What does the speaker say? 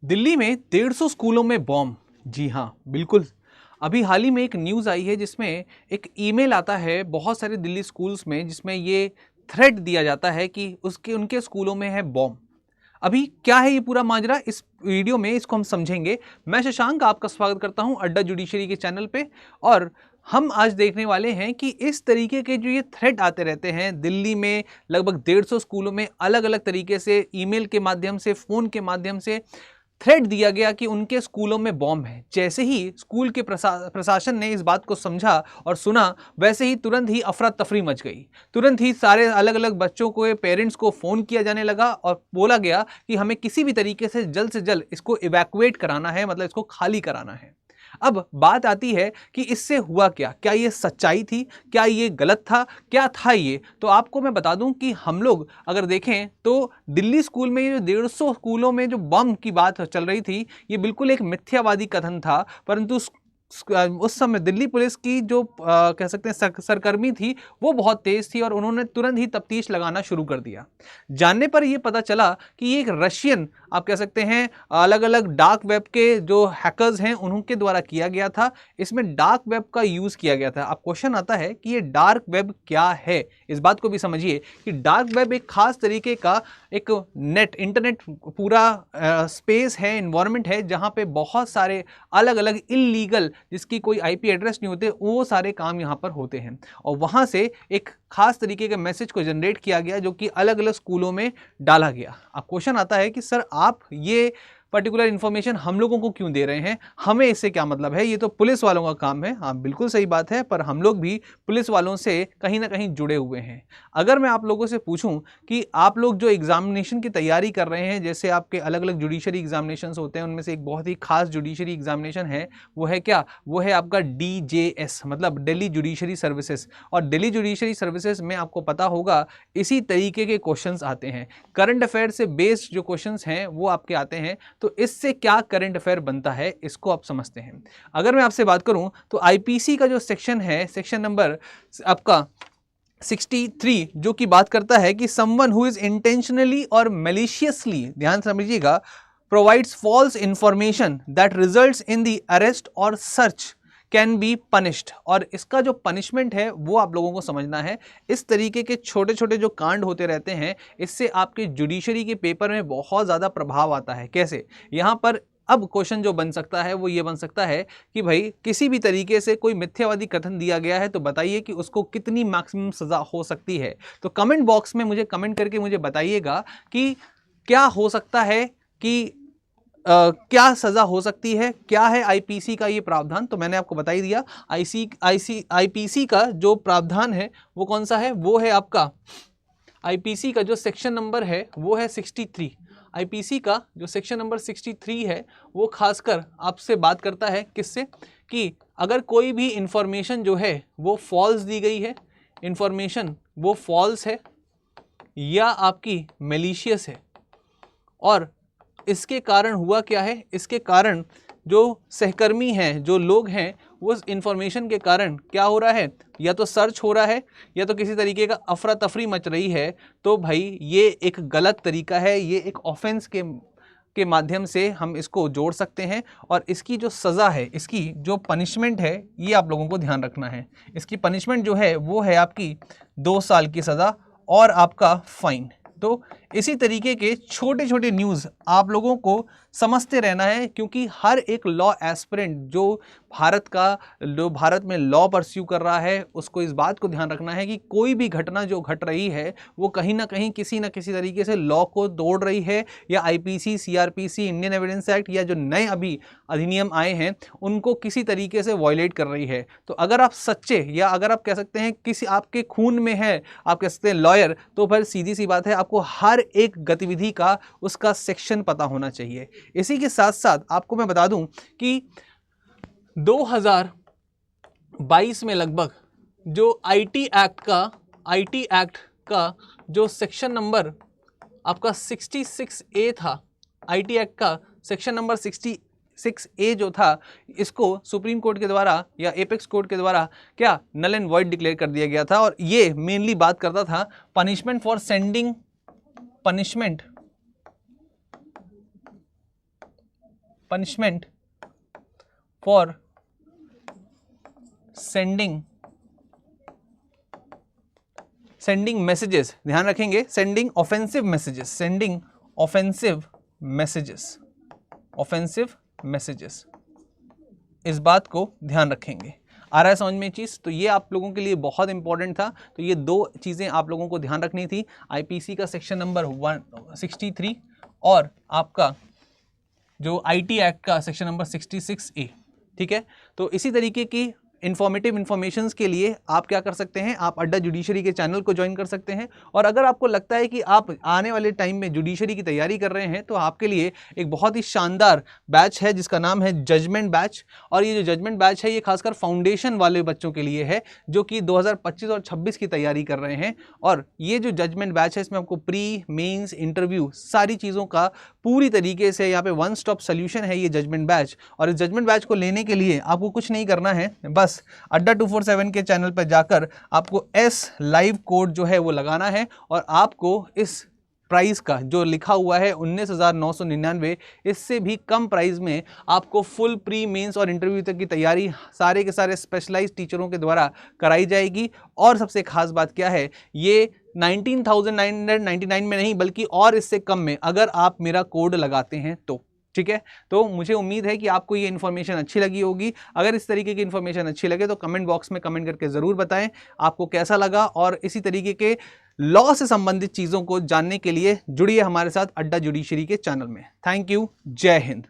दिल्ली में 150 स्कूलों में बॉम्ब। जी हाँ, बिल्कुल। अभी हाल ही में एक न्यूज़ आई है जिसमें एक ईमेल आता है बहुत सारे दिल्ली स्कूल्स में, जिसमें ये थ्रेट दिया जाता है कि उसके उनके स्कूलों में है बॉम्ब। अभी क्या है ये पूरा माजरा, इस वीडियो में इसको हम समझेंगे। मैं शशांक आपका स्वागत करता हूं अड्डा जुडिशरी के चैनल पे। और हम आज देखने वाले हैं कि इस तरीके के जो ये थ्रेट आते रहते हैं दिल्ली में, लगभग 150 स्कूलों में अलग अलग तरीके से ईमेल के माध्यम से, फ़ोन के माध्यम से थ्रेट दिया गया कि उनके स्कूलों में बॉम्ब है। जैसे ही स्कूल के प्रशासन ने इस बात को समझा और सुना, वैसे ही तुरंत ही अफरा तफरी मच गई। तुरंत ही सारे अलग अलग बच्चों को, पेरेंट्स को फ़ोन किया जाने लगा और बोला गया कि हमें किसी भी तरीके से जल्द इसको इवैक्यूएट कराना है, मतलब इसको खाली कराना है। अब बात आती है कि इससे हुआ क्या, क्या ये सच्चाई थी, क्या ये गलत था, क्या था ये। तो आपको मैं बता दूं कि हम लोग अगर देखें तो दिल्ली स्कूल में ये जो 150 स्कूलों में जो बम की बात चल रही थी, ये बिल्कुल एक मिथ्यावादी कथन था। परंतु उस समय दिल्ली पुलिस की जो कह सकते हैं सरकर्मी थी, वो बहुत तेज थी और उन्होंने तुरंत ही तफ्तीश लगाना शुरू कर दिया। जानने पर यह पता चला कि ये एक रशियन, आप कह सकते हैं अलग अलग डार्क वेब के जो हैकर्स हैं उनके द्वारा किया गया था। इसमें डार्क वेब का यूज किया गया था। अब क्वेश्चन आता है कि ये डार्क वेब क्या है। इस बात को भी समझिए कि डार्क वेब एक खास तरीके का एक नेट, इंटरनेट पूरा स्पेस है, इन्वायरमेंट है, जहां पे बहुत सारे अलग अलग इलीगल, जिसकी कोई आईपी एड्रेस नहीं होते, वो सारे काम यहाँ पर होते हैं। और वहाँ से एक खास तरीके के मैसेज को जनरेट किया गया जो कि अलग अलग स्कूलों में डाला गया। अब क्वेश्चन आता है कि सर आप ये पर्टिकुलर इन्फॉर्मेशन हम लोगों को क्यों दे रहे हैं, हमें इससे क्या मतलब है, ये तो पुलिस वालों का काम है। हाँ, बिल्कुल सही बात है, पर हम लोग भी पुलिस वालों से कहीं ना कहीं जुड़े हुए हैं। अगर मैं आप लोगों से पूछूं कि आप लोग जो एग्जामिनेशन की तैयारी कर रहे हैं, जैसे आपके अलग अलग जुडिशरी एग्जामिनेशन होते हैं, उनमें से एक बहुत ही खास जुडिशरी एग्जामिनेशन है, वो है क्या, वो है आपका DJS, मतलब दिल्ली जुडिशरी सर्विसेज। और दिल्ली जुडिशरी सर्विसेज में आपको पता होगा इसी तरीके के क्वेश्चंस आते हैं। करंट अफेयर से बेस्ड जो क्वेश्चंस हैं वो आपके आते हैं। तो इससे क्या करंट अफेयर बनता है, इसको आप समझते हैं। अगर मैं आपसे बात करूं तो आईपीसी का जो सेक्शन है, सेक्शन नंबर आपका 63, जो कि बात करता है कि समवन हु इज इंटेंशनली और मैलिशियसली, ध्यान समझिएगा, provides false information that results in the arrest और सर्च कैन बी पनिश्ड। और इसका जो पनिशमेंट है वो आप लोगों को समझना है। इस तरीके के छोटे छोटे जो कांड होते रहते हैं, इससे आपके जुडिशरी के पेपर में बहुत ज़्यादा प्रभाव आता है। कैसे, यहाँ पर अब क्वेश्चन जो बन सकता है वो ये बन सकता है कि भाई किसी भी तरीके से कोई मिथ्यावादी कथन दिया गया है तो बताइए कि उसको कितनी मैक्सिमम सज़ा हो सकती है। तो कमेंट बॉक्स में मुझे कमेंट करके मुझे बताइएगा कि क्या हो सकता है, कि क्या सज़ा हो सकती है, क्या है आईपीसी का ये प्रावधान। तो मैंने आपको बता ही दिया। आईपीसी का जो प्रावधान है वो कौन सा है, वो है आपका आईपीसी का जो सेक्शन नंबर है वो है 63। आईपीसी का जो सेक्शन नंबर 63 है वो खासकर आपसे बात करता है किससे, कि अगर कोई भी इंफॉर्मेशन जो है वो फॉल्स दी गई है, इंफॉर्मेशन वो फॉल्स है या आपकी मैलिशियस है, और इसके कारण हुआ क्या है, इसके कारण जो सहकर्मी हैं, जो लोग हैं, वो इंफॉर्मेशन के कारण क्या हो रहा है, या तो सर्च हो रहा है या तो किसी तरीके का अफरा तफरी मच रही है, तो भाई ये एक गलत तरीका है, ये एक ऑफेंस के माध्यम से हम इसको जोड़ सकते हैं। और इसकी जो सज़ा है, इसकी जो पनिशमेंट है, ये आप लोगों को ध्यान रखना है। इसकी पनिशमेंट जो है वो है आपकी 2 साल की सज़ा और आपका फाइन। तो इसी तरीके के छोटे छोटे न्यूज़ आप लोगों को समझते रहना है, क्योंकि हर एक लॉ एस्पिरेंट जो भारत में लॉ परस्यू कर रहा है, उसको इस बात को ध्यान रखना है कि कोई भी घटना जो घट रही है वो कहीं ना कहीं किसी न किसी तरीके से लॉ को तोड़ रही है, या IPC, CrPC, Indian evidence act, या जो नए अभी अधिनियम आए हैं उनको किसी तरीके से वायलेट कर रही है। तो अगर आप सच्चे, या अगर आप कह सकते हैं किसी आपके खून में है, आप कह सकते हैं लॉयर, तो फिर सीधी सी बात है आपको हर एक गतिविधि का उसका सेक्शन पता होना चाहिए। इसी के साथ साथ आपको मैं बता दूं कि 2022 में लगभग जो आईटी एक्ट का जो सेक्शन नंबर आपका 66A था, आईटी एक्ट का सेक्शन नंबर 66A जो था, इसको सुप्रीम कोर्ट के द्वारा या एपेक्स कोर्ट के द्वारा क्या नल एंड वॉइड डिक्लेयर कर दिया गया था। और ये मेनली बात करता था punishment punishment for sending messages, ध्यान रखेंगे, sending offensive messages, इस बात को ध्यान रखेंगे। आ रहा है समझ में चीज़? तो ये आप लोगों के लिए बहुत इंपॉर्टेंट था। तो ये दो चीज़ें आप लोगों को ध्यान रखनी थी, आईपीसी का सेक्शन नंबर 163 और आपका जो आईटी एक्ट का सेक्शन नंबर 66A। ठीक है, तो इसी तरीके की इन्फॉर्मेटिव इन्फॉर्मेशंस के लिए आप क्या कर सकते हैं, आप अड्डा जुडिशरी के चैनल को ज्वाइन कर सकते हैं। और अगर आपको लगता है कि आप आने वाले टाइम में जुडिशरी की तैयारी कर रहे हैं तो आपके लिए एक बहुत ही शानदार बैच है जिसका नाम है जजमेंट बैच। और ये जो जजमेंट बैच है ये खासकर फाउंडेशन वाले बच्चों के लिए है जो कि 2025 और 26 की तैयारी कर रहे हैं। और ये जो जजमेंट बैच है इसमें आपको प्री, मेंस, इंटरव्यू सारी चीज़ों का पूरी तरीके से यहाँ पे वन स्टॉप सोल्यूशन है ये जजमेंट बैच। और इस जजमेंट बैच को लेने के लिए आपको कुछ नहीं करना है, बस अड्डा 247 के चैनल पर जाकर आपको S लाइव कोड जो है वो लगाना है और आपको इस प्राइस का जो लिखा हुआ है 19,999, इससे भी कम प्राइस में आपको फुल प्री, मेंस और इंटरव्यू तक की तैयारी सारे के सारे स्पेशलाइज्ड टीचरों के द्वारा कराई जाएगी। और सबसे खास बात क्या है, ये 19,999 में नहीं बल्कि और इससे कम में अगर आप मेरा कोड लगाते हैं तो। ठीक है, तो मुझे उम्मीद है कि आपको ये इन्फॉर्मेशन अच्छी लगी होगी। अगर इस तरीके की इन्फॉर्मेशन अच्छी लगे तो कमेंट बॉक्स में कमेंट करके ज़रूर बताएं आपको कैसा लगा। और इसी तरीके के लॉ से संबंधित चीज़ों को जानने के लिए जुड़िए हमारे साथ अड्डा जुडिशरी के चैनल में। थैंक यू, जय हिंद।